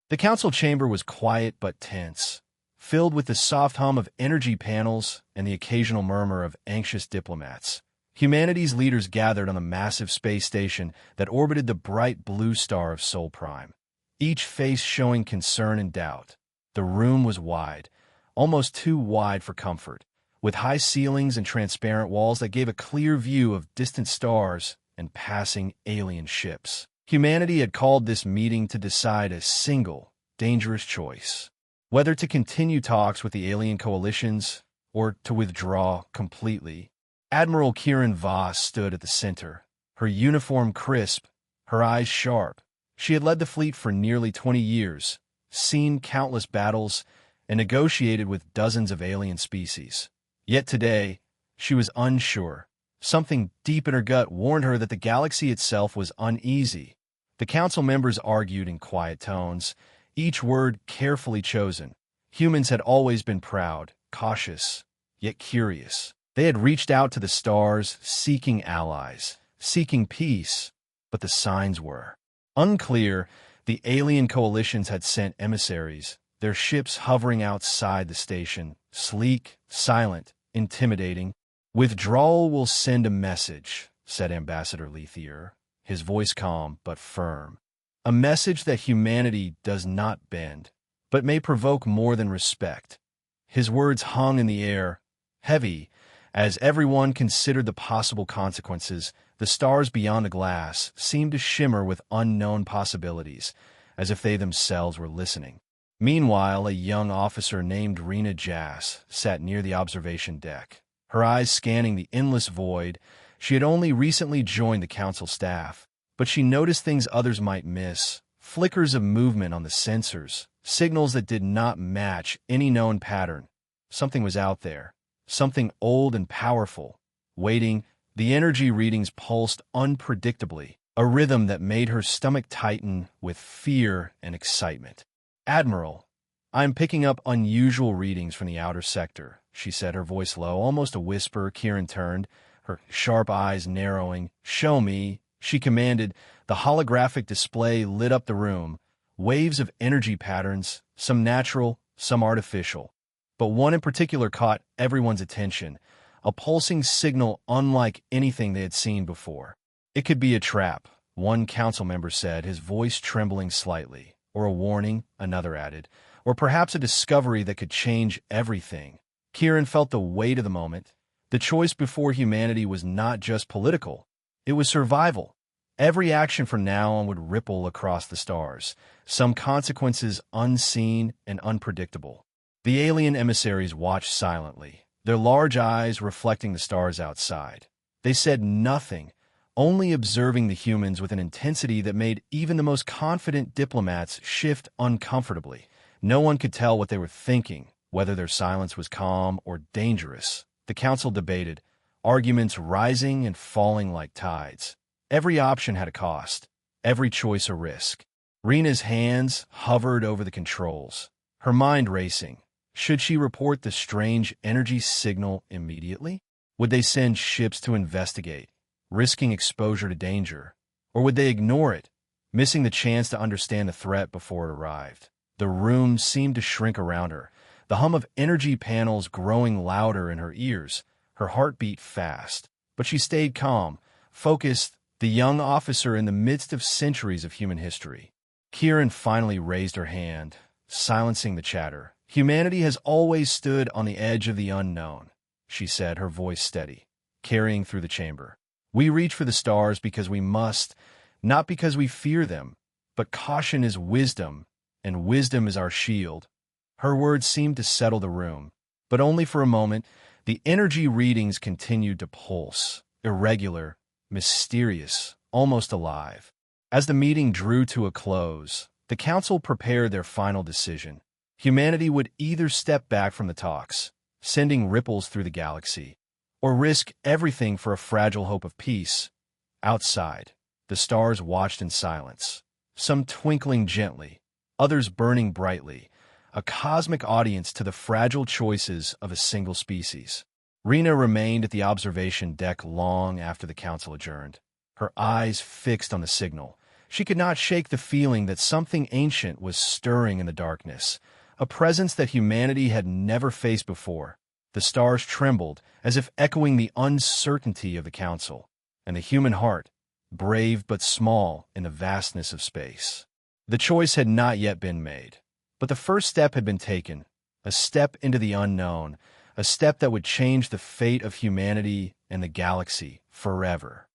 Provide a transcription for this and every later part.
The council chamber was quiet but tense, filled with the soft hum of energy panels and the occasional murmur of anxious diplomats. Humanity's leaders gathered on the massive space station that orbited the bright blue star of Sol Prime, each face showing concern and doubt. The room was wide, almost too wide for comfort, with high ceilings and transparent walls that gave a clear view of distant stars and passing alien ships. Humanity had called this meeting to decide a single, dangerous choice: whether to continue talks with the alien coalitions or to withdraw completely. Admiral Kieran Voss stood at the center, her uniform crisp, her eyes sharp. She had led the fleet for nearly 20 years, seen countless battles, and negotiated with dozens of alien species. Yet today, she was unsure. Something deep in her gut warned her that the galaxy itself was uneasy. The council members argued in quiet tones, each word carefully chosen. Humans had always been proud, cautious, yet curious. They had reached out to the stars, seeking allies, seeking peace, but the signs were unclear. The alien coalitions had sent emissaries, their ships hovering outside the station, sleek, silent, intimidating. "Withdrawal will send a message," said Ambassador Lethier, his voice calm but firm. "A message that humanity does not bend, but may provoke more than respect." His words hung in the air, heavy, as everyone considered the possible consequences. The stars beyond the glass seemed to shimmer with unknown possibilities, as if they themselves were listening. Meanwhile, a young officer named Rena Jass sat near the observation deck, her eyes scanning the endless void. She had only recently joined the council staff, but she noticed things others might miss: flickers of movement on the sensors, signals that did not match any known pattern. Something was out there, something old and powerful, waiting. The energy readings pulsed unpredictably, a rhythm that made her stomach tighten with fear and excitement. "Admiral, I'm picking up unusual readings from the outer sector," she said, her voice low, almost a whisper. Kieran turned, her sharp eyes narrowing. "Show me," she commanded. The holographic display lit up the room, waves of energy patterns, some natural, some artificial. But one in particular caught everyone's attention, a pulsing signal unlike anything they had seen before. "It could be a trap," one council member said, his voice trembling slightly. "Or a warning," another added. "Or perhaps a discovery that could change everything." Kieran felt the weight of the moment. The choice before humanity was not just political. It was survival. Every action from now on would ripple across the stars, some consequences unseen and unpredictable. The alien emissaries watched silently, their large eyes reflecting the stars outside. They said nothing, only observing the humans with an intensity that made even the most confident diplomats shift uncomfortably. No one could tell what they were thinking, whether their silence was calm or dangerous. The council debated, arguments rising and falling like tides. Every option had a cost, every choice a risk. Rena's hands hovered over the controls, her mind racing. Should she report the strange energy signal immediately? Would they send ships to investigate, risking exposure to danger? Or would they ignore it, missing the chance to understand the threat before it arrived? The room seemed to shrink around her, the hum of energy panels growing louder in her ears. Her heart beat fast, but she stayed calm, focused, the young officer in the midst of centuries of human history. Kieran finally raised her hand, silencing the chatter. "Humanity has always stood on the edge of the unknown," she said, her voice steady, carrying through the chamber. "We reach for the stars because we must, not because we fear them, but caution is wisdom, and wisdom is our shield." Her words seemed to settle the room, but only for a moment. The energy readings continued to pulse, irregular, mysterious, almost alive. As the meeting drew to a close, the council prepared their final decision. Humanity would either step back from the talks, sending ripples through the galaxy, or risk everything for a fragile hope of peace. Outside, the stars watched in silence, some twinkling gently, others burning brightly, a cosmic audience to the fragile choices of a single species. Rena remained at the observation deck long after the council adjourned, her eyes fixed on the signal, She could not shake the feeling that something ancient was stirring in the darkness, a presence that humanity had never faced before. The stars trembled, as if echoing the uncertainty of the council, and the human heart, brave but small in the vastness of space. The choice had not yet been made, but the first step had been taken, a step into the unknown, a step that would change the fate of humanity and the galaxy forever.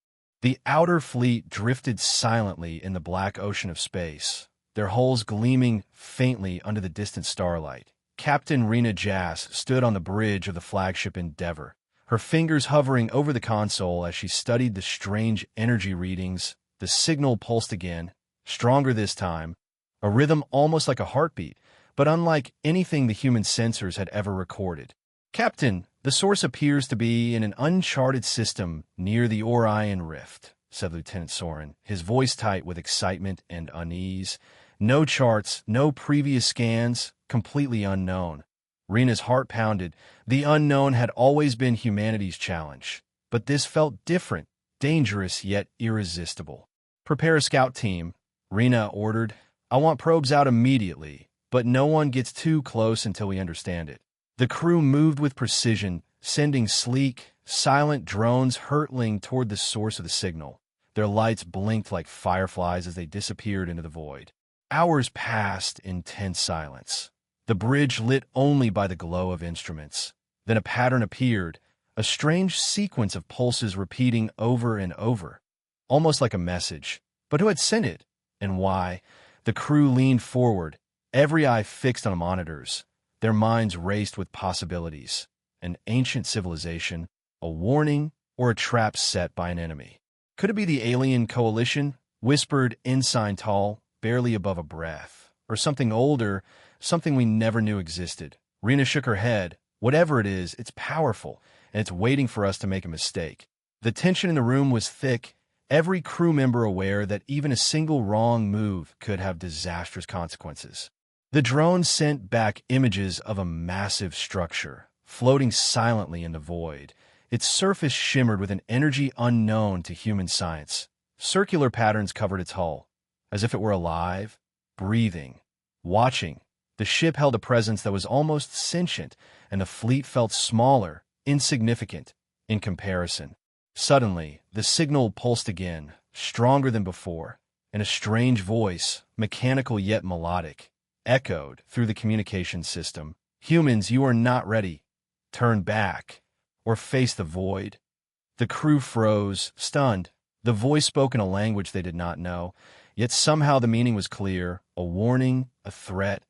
The outer fleet drifted silently in the black ocean of space, their hulls gleaming faintly under the distant starlight. Captain Rena Jass stood on the bridge of the flagship Endeavour, her fingers hovering over the console as she studied the strange energy readings. The signal pulsed again, stronger this time, a rhythm almost like a heartbeat, but unlike anything the human sensors had ever recorded. "Captain, the source appears to be in an uncharted system near the Orion Rift," said Lieutenant Soren, his voice tight with excitement and unease. "No charts, no previous scans, completely unknown." Rena's heart pounded. The unknown had always been humanity's challenge, but this felt different, dangerous yet irresistible. "Prepare a scout team," Rena ordered. "I want probes out immediately, but no one gets too close until we understand it." The crew moved with precision, sending sleek, silent drones hurtling toward the source of the signal. Their lights blinked like fireflies as they disappeared into the void. Hours passed in tense silence, the bridge lit only by the glow of instruments. Then a pattern appeared, a strange sequence of pulses repeating over and over, almost like a message. But who had sent it, and why? The crew leaned forward, every eye fixed on the monitors. Their minds raced with possibilities. An ancient civilization, a warning, or a trap set by an enemy. Could it be the alien coalition? Whispered Ensign Tall, barely above a breath. Or something older, something we never knew existed. Rena shook her head. Whatever it is, it's powerful, and it's waiting for us to make a mistake. The tension in the room was thick, every crew member aware that even a single wrong move could have disastrous consequences. The drone sent back images of a massive structure, floating silently in the void. Its surface shimmered with an energy unknown to human science. Circular patterns covered its hull, as if it were alive, breathing, watching. The ship held a presence that was almost sentient, and the fleet felt smaller, insignificant, in comparison. Suddenly, the signal pulsed again, stronger than before, and a strange voice, mechanical yet melodic, echoed through the communication system. "Humans, you are not ready. Turn back, or face the void." The crew froze, stunned. The voice spoke in a language they did not know, yet somehow the meaning was clear, a warning, a threat,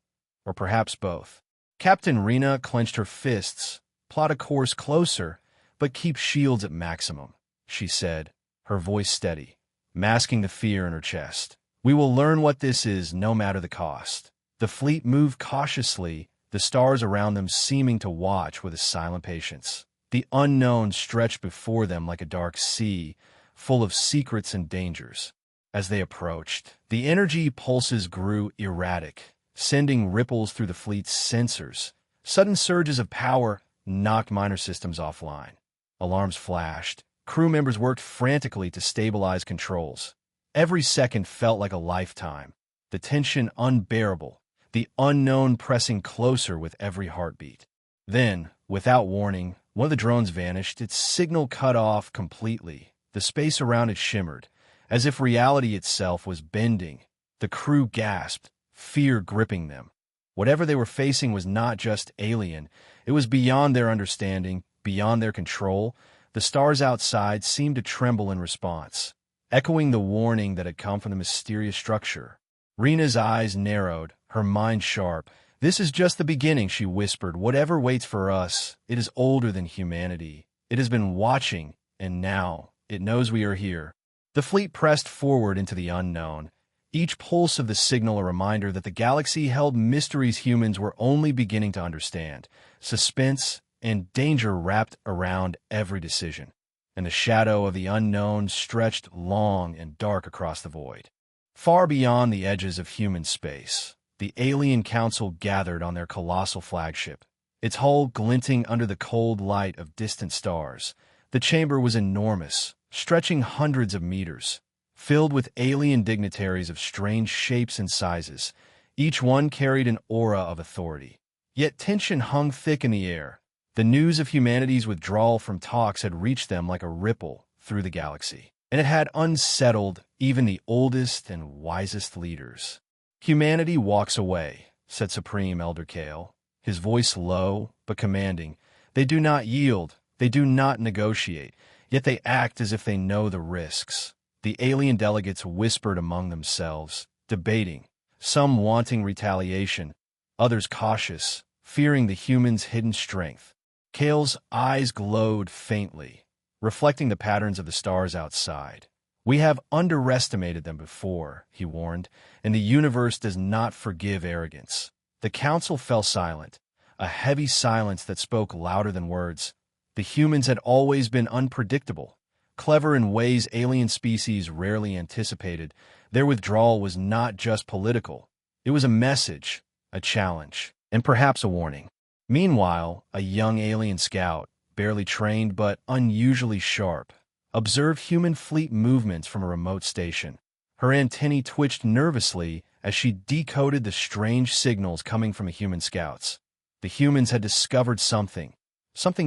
or perhaps both. Captain Rena clenched her fists. "Plot a course closer, but keep shields at maximum," she said, her voice steady, masking the fear in her chest. "We will learn what this is, no matter the cost." The fleet moved cautiously, the stars around them seeming to watch with a silent patience. The unknown stretched before them like a dark sea, full of secrets and dangers. As they approached, the energy pulses grew erratic, sending ripples through the fleet's sensors. Sudden surges of power knocked minor systems offline. Alarms flashed. Crew members worked frantically to stabilize controls. Every second felt like a lifetime, the tension unbearable, the unknown pressing closer with every heartbeat. Then, without warning, one of the drones vanished, its signal cut off completely. The space around it shimmered, as if reality itself was bending. The crew gasped, fear gripping them. Whatever they were facing was not just alien, it was beyond their understanding, beyond their control. The stars outside seemed to tremble in response, echoing the warning that had come from the mysterious structure. Rena's eyes narrowed, her mind sharp. "This is just the beginning," she whispered. "Whatever waits for us, it is older than humanity. It has been watching, and now it knows we are here." The fleet pressed forward into the unknown, each pulse of the signal a reminder that the galaxy held mysteries humans were only beginning to understand. Suspense and danger wrapped around every decision, and the shadow of the unknown stretched long and dark across the void. Far beyond the edges of human space, the alien council gathered on their colossal flagship, its hull glinting under the cold light of distant stars. The chamber was enormous, stretching hundreds of meters. filled with alien dignitaries of strange shapes and sizes. Each one carried an aura of authority. Yet tension hung thick in the air. The news of humanity's withdrawal from talks had reached them like a ripple through the galaxy, and it had unsettled even the oldest and wisest leaders. "Humanity walks away," said Supreme Elder Kale, his voice low but commanding. "They do not yield, they do not negotiate, yet they act as if they know the risks." The alien delegates whispered among themselves, debating, some wanting retaliation, others cautious, fearing the humans' hidden strength. Kale's eyes glowed faintly, reflecting the patterns of the stars outside. "We have underestimated them before," he warned, "and the universe does not forgive arrogance." The council fell silent, a heavy silence that spoke louder than words. The humans had always been unpredictable, clever in ways alien species rarely anticipated. Their withdrawal was not just political. It was a message, a challenge, and perhaps a warning. Meanwhile, a young alien scout, barely trained but unusually sharp, observed human fleet movements from a remote station. Her antennae twitched nervously as she decoded the strange signals coming from the human scouts. The humans had discovered something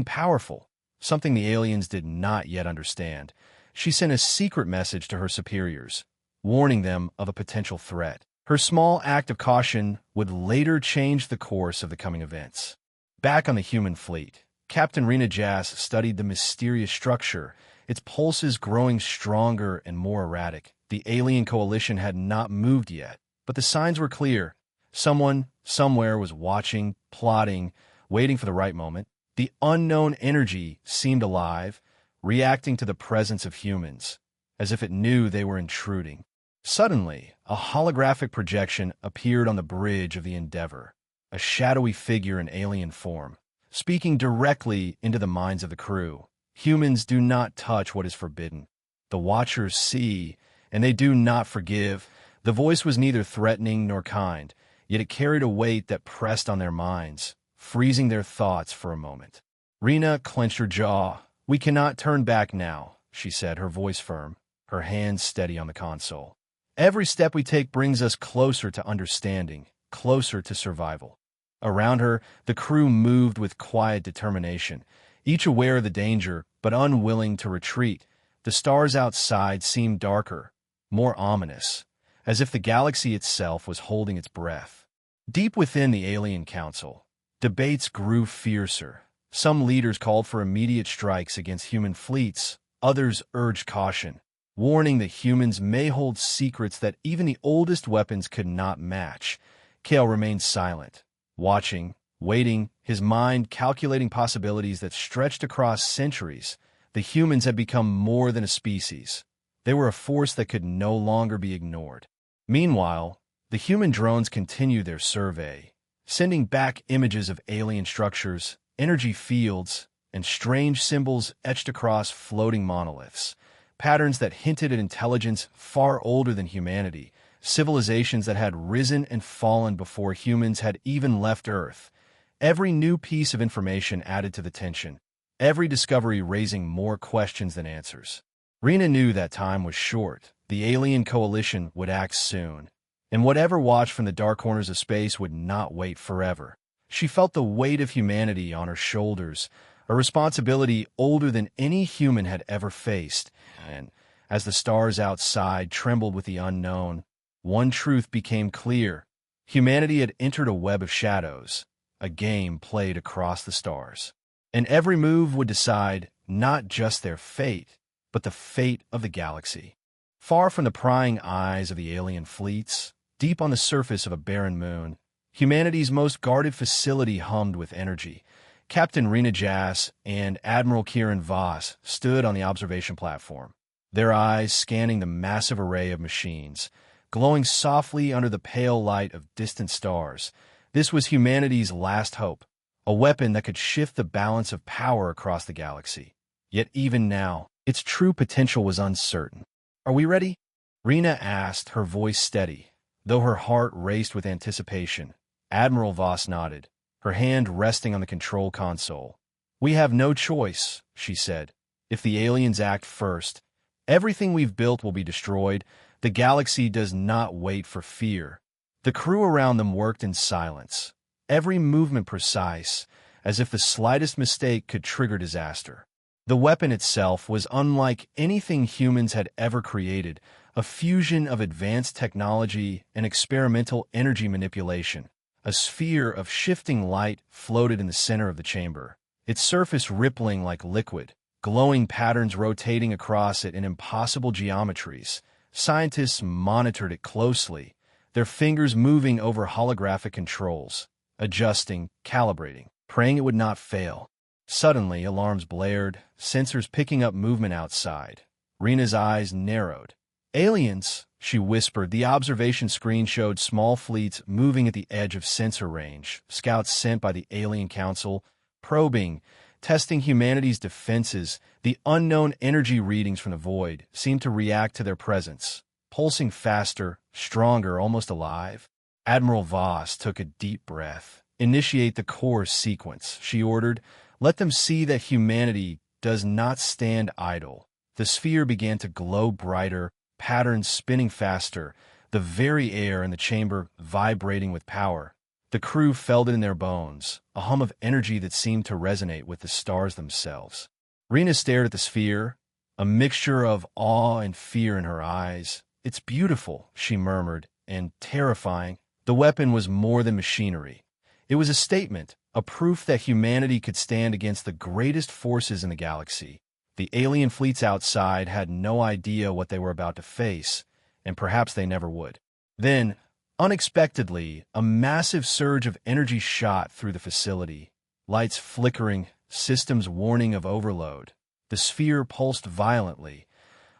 powerful, something the aliens did not yet understand. She sent a secret message to her superiors, warning them of a potential threat. Her small act of caution would later change the course of the coming events. Back on the human fleet, Captain Rena Jas studied the mysterious structure, its pulses growing stronger and more erratic. The alien coalition had not moved yet, but the signs were clear. Someone, somewhere was watching, plotting, waiting for the right moment. The unknown energy seemed alive, reacting to the presence of humans, as if it knew they were intruding. Suddenly, a holographic projection appeared on the bridge of the Endeavor, a shadowy figure in alien form, speaking directly into the minds of the crew. "Humans do not touch what is forbidden. The Watchers see, and they do not forgive." The voice was neither threatening nor kind, yet it carried a weight that pressed on their minds, freezing their thoughts for a moment. Rena clenched her jaw. "We cannot turn back now," she said, her voice firm, her hands steady on the console. "Every step we take brings us closer to understanding, closer to survival." Around her, the crew moved with quiet determination, each aware of the danger but unwilling to retreat. The stars outside seemed darker, more ominous, as if the galaxy itself was holding its breath. Deep within the alien council, debates grew fiercer. Some leaders called for immediate strikes against human fleets, others urged caution, warning that humans may hold secrets that even the oldest weapons could not match. Kale remained silent, watching, waiting, his mind calculating possibilities that stretched across centuries. The humans had become more than a species. They were a force that could no longer be ignored. Meanwhile, the human drones continued their survey, sending back images of alien structures, energy fields, and strange symbols etched across floating monoliths, patterns that hinted at intelligence far older than humanity, civilizations that had risen and fallen before humans had even left Earth. Every new piece of information added to the tension, every discovery raising more questions than answers. Rena knew that time was short. The alien coalition would act soon, and whatever watched from the dark corners of space would not wait forever. She felt the weight of humanity on her shoulders, a responsibility older than any human had ever faced. And as the stars outside trembled with the unknown, one truth became clear. Humanity had entered a web of shadows, a game played across the stars. And every move would decide not just their fate, but the fate of the galaxy. Far from the prying eyes of the alien fleets, deep on the surface of a barren moon, humanity's most guarded facility hummed with energy. Captain Rena Jas and Admiral Kieran Voss stood on the observation platform, their eyes scanning the massive array of machines, glowing softly under the pale light of distant stars. This was humanity's last hope, a weapon that could shift the balance of power across the galaxy. Yet even now, its true potential was uncertain. "Are we ready?" Rena asked, her voice steady, though her heart raced with anticipation. Admiral Voss nodded, her hand resting on the control console. "We have no choice," she said. "If the aliens act first, Everything we've built will be destroyed. The galaxy does not wait for fear. The crew around them worked in silence, every movement precise, as if the slightest mistake could trigger disaster. The weapon itself was unlike anything humans had ever created, a fusion of advanced technology and experimental energy manipulation. A sphere of shifting light floated in the center of the chamber, its surface rippling like liquid, glowing patterns rotating across it in impossible geometries. Scientists monitored it closely, their fingers moving over holographic controls, adjusting, calibrating, praying it would not fail. Suddenly, alarms blared, sensors picking up movement outside. Rena's eyes narrowed. "Aliens," she whispered. The observation screen showed small fleets moving at the edge of sensor range, scouts sent by the Alien Council, probing, testing humanity's defenses. The unknown energy readings from the void seemed to react to their presence, pulsing faster, stronger, almost alive. Admiral Voss took a deep breath. "Initiate the core sequence," she ordered. "Let them see that humanity does not stand idle." The sphere began to glow brighter, patterns spinning faster, the very air in the chamber vibrating with power. The crew felt it in their bones, a hum of energy that seemed to resonate with the stars themselves. Rena stared at the sphere, a mixture of awe and fear in her eyes. "It's beautiful," she murmured, "and terrifying." The weapon was more than machinery. It was a statement, a proof that humanity could stand against the greatest forces in the galaxy. The alien fleets outside had no idea what they were about to face, and perhaps they never would. Then, unexpectedly, a massive surge of energy shot through the facility, lights flickering, systems warning of overload. The sphere pulsed violently,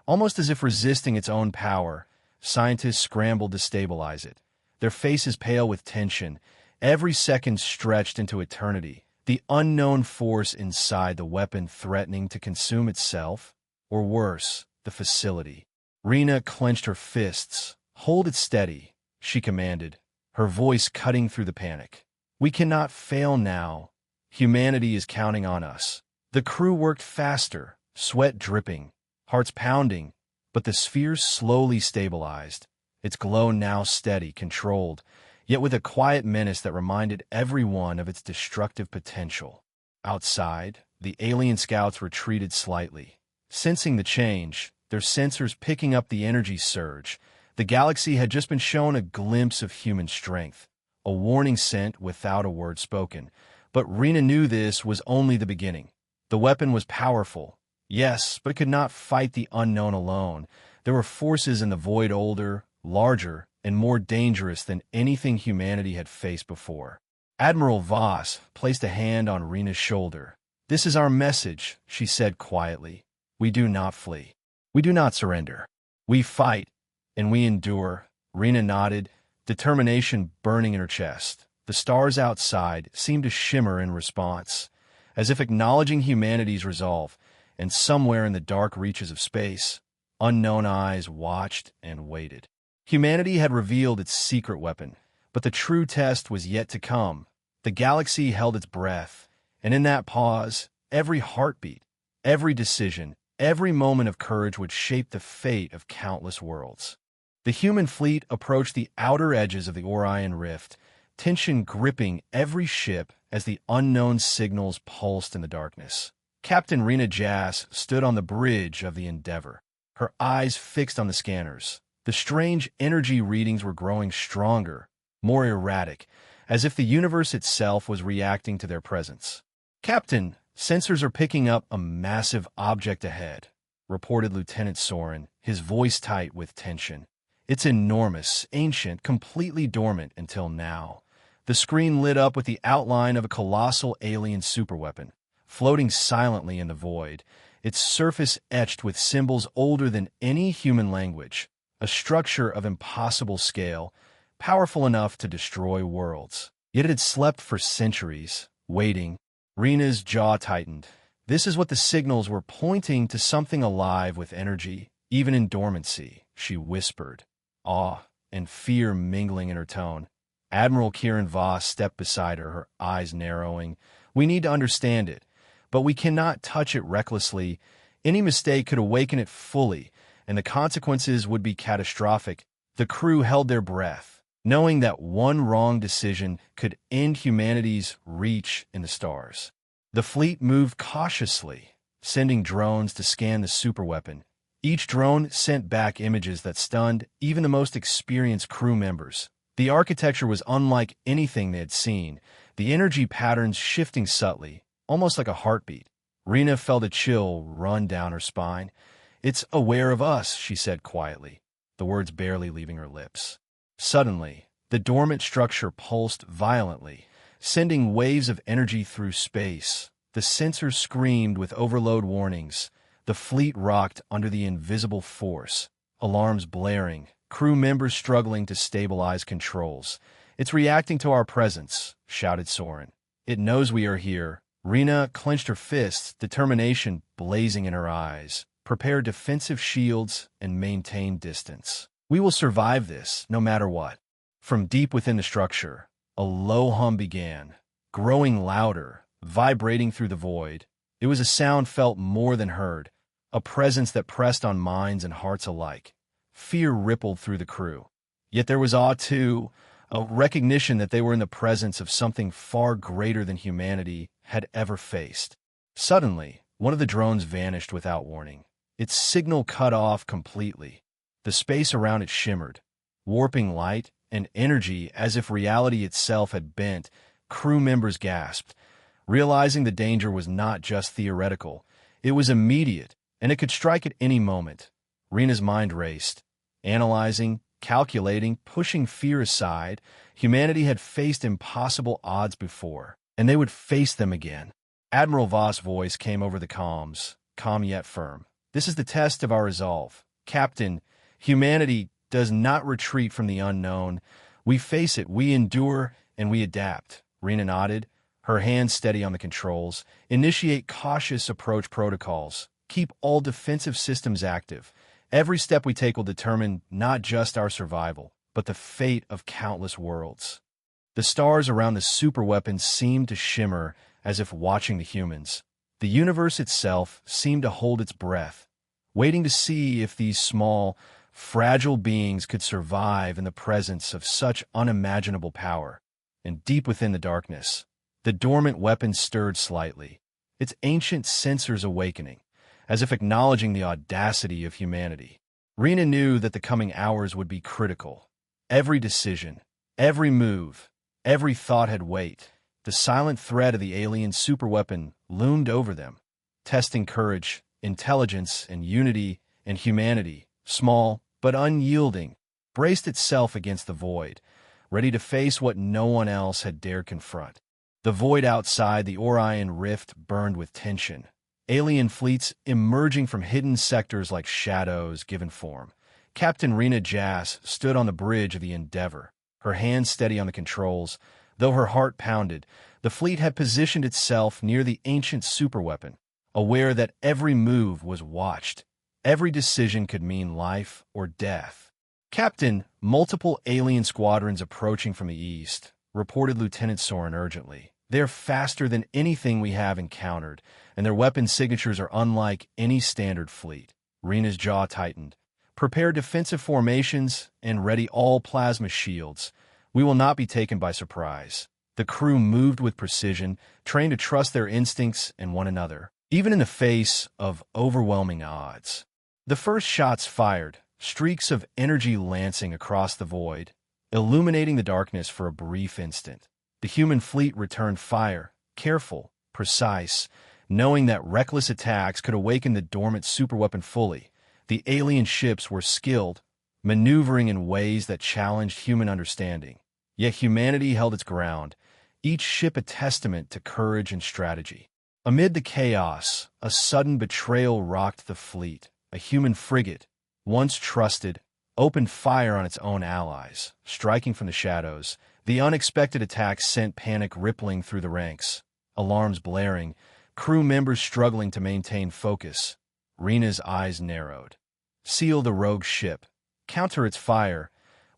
almost as if resisting its own power. Scientists scrambled to stabilize it, their faces pale with tension, every second stretched into eternity. The unknown force inside the weapon threatening to consume itself, or worse, the facility. Rena clenched her fists. "Hold it steady," she commanded, her voice cutting through the panic. "We cannot fail now. Humanity is counting on us." The crew worked faster, sweat dripping, hearts pounding, but the sphere slowly stabilized, its glow now steady, controlled, yet with a quiet menace that reminded everyone of its destructive potential. Outside, the alien scouts retreated slightly, sensing the change, their sensors picking up the energy surge. The galaxy had just been shown a glimpse of human strength, a warning sent without a word spoken. But Rena knew this was only the beginning. The weapon was powerful, yes, but it could not fight the unknown alone. There were forces in the void older, larger, and more dangerous than anything humanity had faced before. Admiral Voss placed a hand on Rena's shoulder. "This is our message," she said quietly. "We do not flee. We do not surrender. We fight, and we endure." Rena nodded, determination burning in her chest. The stars outside seemed to shimmer in response, as if acknowledging humanity's resolve, and somewhere in the dark reaches of space, unknown eyes watched and waited. Humanity had revealed its secret weapon, but the true test was yet to come. The galaxy held its breath, and in that pause, every heartbeat, every decision, every moment of courage would shape the fate of countless worlds. The human fleet approached the outer edges of the Orion Rift, tension gripping every ship as the unknown signals pulsed in the darkness. Captain Rena Jass stood on the bridge of the Endeavor, her eyes fixed on the scanners. The strange energy readings were growing stronger, more erratic, as if the universe itself was reacting to their presence. "Captain, sensors are picking up a massive object ahead," reported Lieutenant Soren, his voice tight with tension. "It's enormous, ancient, completely dormant until now." The screen lit up with the outline of a colossal alien superweapon, floating silently in the void, its surface etched with symbols older than any human language. A structure of impossible scale, powerful enough to destroy worlds. Yet it had slept for centuries, waiting. Rena's jaw tightened. This is what the signals were pointing to, something alive with energy, even in dormancy, she whispered, awe and fear mingling in her tone. Admiral Kieran Voss stepped beside her, her eyes narrowing. "We need to understand it, but we cannot touch it recklessly. Any mistake could awaken it fully, and the consequences would be catastrophic. The crew held their breath, knowing that one wrong decision could end humanity's reach in the stars. The fleet moved cautiously, sending drones to scan the superweapon. Each drone sent back images that stunned even the most experienced crew members. The architecture was unlike anything they had seen, the energy patterns shifting subtly, almost like a heartbeat. Rena felt a chill run down her spine. "It's aware of us," she said quietly, the words barely leaving her lips. Suddenly, the dormant structure pulsed violently, sending waves of energy through space. The sensors screamed with overload warnings. The fleet rocked under the invisible force, alarms blaring, crew members struggling to stabilize controls. "It's reacting to our presence," shouted Soren. "It knows we are here." Rena clenched her fists, determination blazing in her eyes. "Prepare defensive shields and maintain distance. We will survive this, no matter what." From deep within the structure, a low hum began, growing louder, vibrating through the void. It was a sound felt more than heard, a presence that pressed on minds and hearts alike. Fear rippled through the crew. Yet there was awe too, a recognition that they were in the presence of something far greater than humanity had ever faced. Suddenly, one of the drones vanished without warning. Its signal cut off completely. The space around it shimmered, warping light and energy as if reality itself had bent. Crew members gasped, realizing the danger was not just theoretical. It was immediate, and it could strike at any moment. Rena's mind raced, analyzing, calculating, pushing fear aside. Humanity had faced impossible odds before, and they would face them again. Admiral Voss' voice came over the comms, calm yet firm. "This is the test of our resolve. Captain, humanity does not retreat from the unknown. We face it, we endure, and we adapt." Rena nodded, her hands steady on the controls. "Initiate cautious approach protocols. Keep all defensive systems active. Every step we take will determine not just our survival, but the fate of countless worlds." The stars around the superweapon seemed to shimmer as if watching the humans. The universe itself seemed to hold its breath, waiting to see if these small, fragile beings could survive in the presence of such unimaginable power. And deep within the darkness, the dormant weapon stirred slightly, its ancient sensors awakening, as if acknowledging the audacity of humanity. Rena knew that the coming hours would be critical. Every decision, every move, every thought had weight. The silent threat of the alien superweapon loomed over them, testing courage, intelligence, and unity, and humanity, small but unyielding, braced itself against the void, ready to face what no one else had dared confront. The void outside the Orion Rift burned with tension, alien fleets emerging from hidden sectors like shadows given form. Captain Rena Jass stood on the bridge of the Endeavor, her hands steady on the controls. Though her heart pounded, the fleet had positioned itself near the ancient superweapon, aware that every move was watched. Every decision could mean life or death. "Captain, multiple alien squadrons approaching from the east," reported Lieutenant Soren urgently. "They're faster than anything we have encountered, and their weapon signatures are unlike any standard fleet." Rena's jaw tightened. "Prepare defensive formations and ready all plasma shields. We will not be taken by surprise." The crew moved with precision, trained to trust their instincts and one another, even in the face of overwhelming odds. The first shots fired, streaks of energy lancing across the void, illuminating the darkness for a brief instant. The human fleet returned fire, careful, precise, knowing that reckless attacks could awaken the dormant superweapon fully. The alien ships were skilled, maneuvering in ways that challenged human understanding. Yet humanity held its ground, each ship a testament to courage and strategy. Amid the chaos, a sudden betrayal rocked the fleet. A human frigate, once trusted, opened fire on its own allies, striking from the shadows. The unexpected attack sent panic rippling through the ranks, alarms blaring, crew members struggling to maintain focus. Rena's eyes narrowed. "Seal the rogue ship. Counter its fire.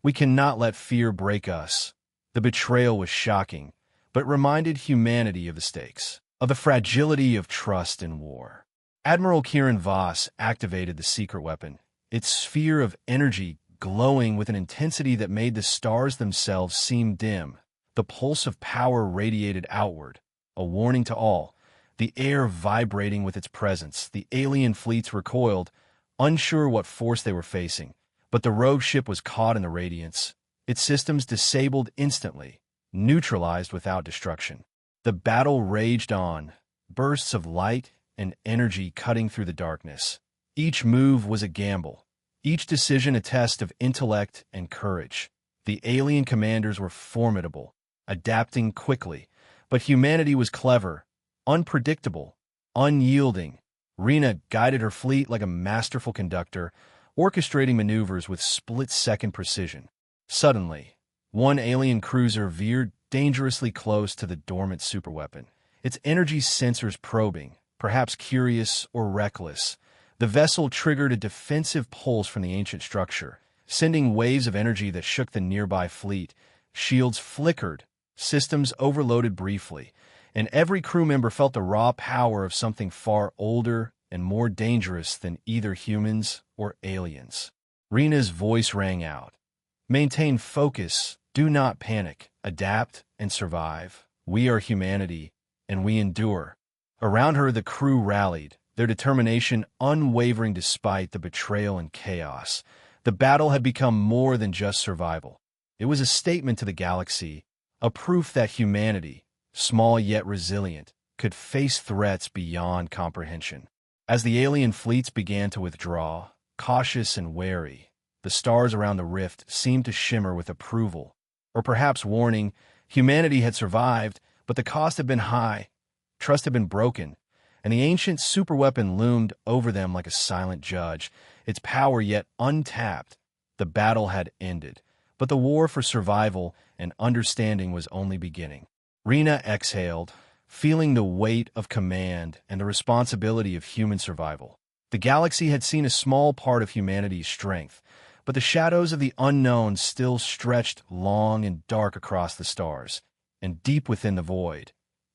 We cannot let fear break us." The betrayal was shocking, but reminded humanity of the stakes, of the fragility of trust in war. Admiral Kieran Voss activated the secret weapon, its sphere of energy glowing with an intensity that made the stars themselves seem dim. The pulse of power radiated outward, a warning to all, the air vibrating with its presence. The alien fleets recoiled, unsure what force they were facing, but the rogue ship was caught in the radiance, its systems disabled instantly, neutralized without destruction. The battle raged on, bursts of light and energy cutting through the darkness. Each move was a gamble, each decision a test of intellect and courage. The alien commanders were formidable, adapting quickly, but humanity was clever, unpredictable, unyielding. Rena guided her fleet like a masterful conductor, orchestrating maneuvers with split-second precision. Suddenly, one alien cruiser veered dangerously close to the dormant superweapon, its energy sensors probing, perhaps curious or reckless. The vessel triggered a defensive pulse from the ancient structure, sending waves of energy that shook the nearby fleet. Shields flickered, systems overloaded briefly, and every crew member felt the raw power of something far older and more dangerous than either humans or aliens. Rena's voice rang out. Maintain focus, do not panic, adapt and survive. We are humanity, and we endure. Around her, the crew rallied, their determination unwavering despite the betrayal and chaos. The battle had become more than just survival. It was a statement to the galaxy, a proof that humanity, small yet resilient, could face threats beyond comprehension. As the alien fleets began to withdraw, cautious and wary, the stars around the rift seemed to shimmer with approval, or perhaps warning. Humanity had survived, but the cost had been high, trust had been broken, and the ancient superweapon loomed over them like a silent judge, its power yet untapped. The battle had ended, but the war for survival and understanding was only beginning. Rena exhaled, feeling the weight of command and the responsibility of human survival. The galaxy had seen a small part of humanity's strength, but the shadows of the unknown still stretched long and dark across the stars, and deep within the void.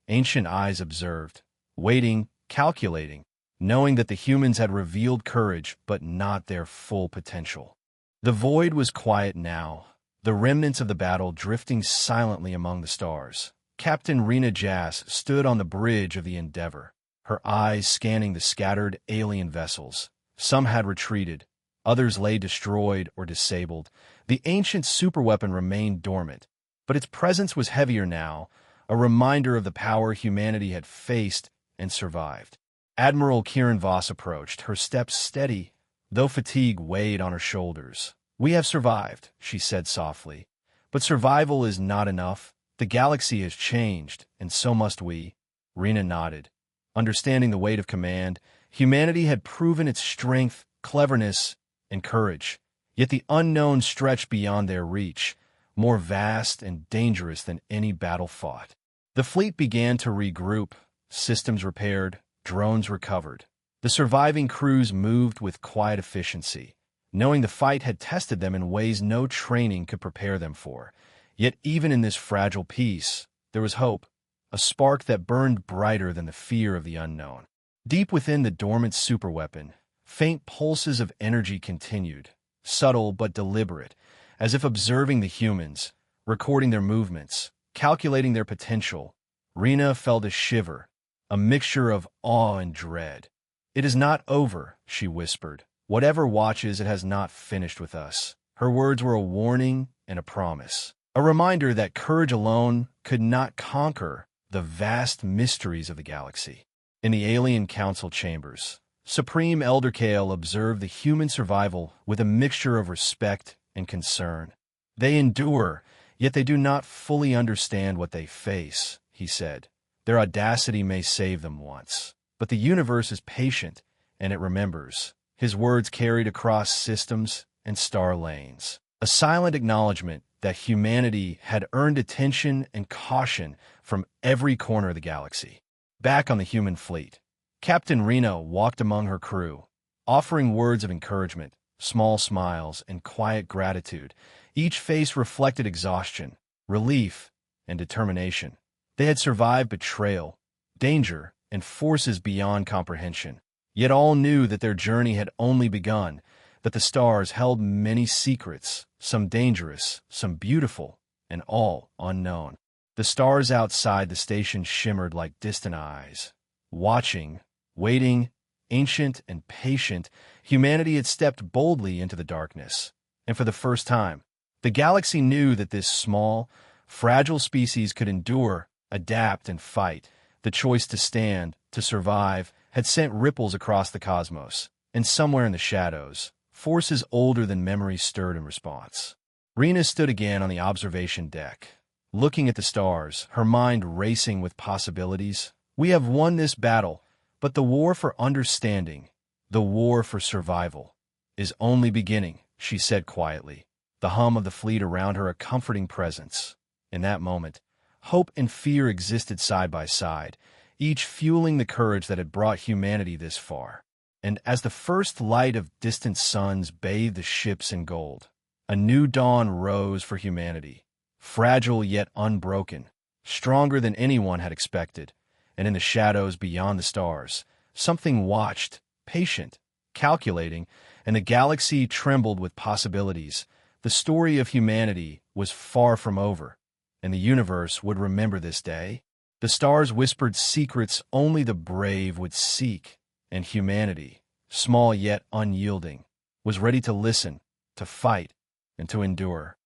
Ancient eyes observed, waiting, calculating, knowing that the humans had revealed courage but not their full potential. The void was quiet now, the remnants of the battle drifting silently among the stars. Captain Rena Jass stood on the bridge of the Endeavor, her eyes scanning the scattered alien vessels. Some had retreated, others lay destroyed or disabled. The ancient superweapon remained dormant, but its presence was heavier now, a reminder of the power humanity had faced and survived. Admiral Kieran Voss approached, her steps steady, though fatigue weighed on her shoulders. "We have survived," she said softly, "but survival is not enough. The galaxy has changed, and so must we." Rena nodded. Understanding the weight of command, humanity had proven its strength, cleverness, and courage. Yet the unknown stretched beyond their reach, more vast and dangerous than any battle fought. The fleet began to regroup, systems repaired, drones recovered. The surviving crews moved with quiet efficiency, knowing the fight had tested them in ways no training could prepare them for. Yet even in this fragile peace, there was hope, a spark that burned brighter than the fear of the unknown. Deep within the dormant superweapon, faint pulses of energy continued, subtle but deliberate, as if observing the humans, recording their movements, calculating their potential. Rena felt a shiver, a mixture of awe and dread. "It is not over," she whispered. "Whatever watches, it has not finished with us." Her words were a warning and a promise, a reminder that courage alone could not conquer the vast mysteries of the galaxy. In the alien council chambers, Supreme Elder Kale observed the human survival with a mixture of respect and concern. "They endure, yet they do not fully understand what they face," he said. "Their audacity may save them once, but the universe is patient, and it remembers." His words carried across systems and star lanes, a silent acknowledgement that humanity had earned attention and caution from every corner of the galaxy. Back on the human fleet, Captain Reno walked among her crew, offering words of encouragement, small smiles, and quiet gratitude. Each face reflected exhaustion, relief, and determination. They had survived betrayal, danger, and forces beyond comprehension. Yet all knew that their journey had only begun, that the stars held many secrets, some dangerous, some beautiful, and all unknown. The stars outside the station shimmered like distant eyes. Watching, waiting, ancient and patient, humanity had stepped boldly into the darkness. And for the first time, the galaxy knew that this small, fragile species could endure, adapt, and fight. The choice to stand, to survive, had sent ripples across the cosmos, and somewhere in the shadows, forces older than memory stirred in response. Rena stood again on the observation deck, looking at the stars, her mind racing with possibilities. We have won this battle, but the war for understanding, the war for survival, is only beginning, she said quietly, the hum of the fleet around her a comforting presence. In that moment, hope and fear existed side by side, each fueling the courage that had brought humanity this far. And as the first light of distant suns bathed the ships in gold, a new dawn rose for humanity, fragile yet unbroken, stronger than anyone had expected. And in the shadows beyond the stars, something watched, patient, calculating, and the galaxy trembled with possibilities. The story of humanity was far from over, and the universe would remember this day. The stars whispered secrets only the brave would seek, and humanity, small yet unyielding, was ready to listen, to fight, and to endure.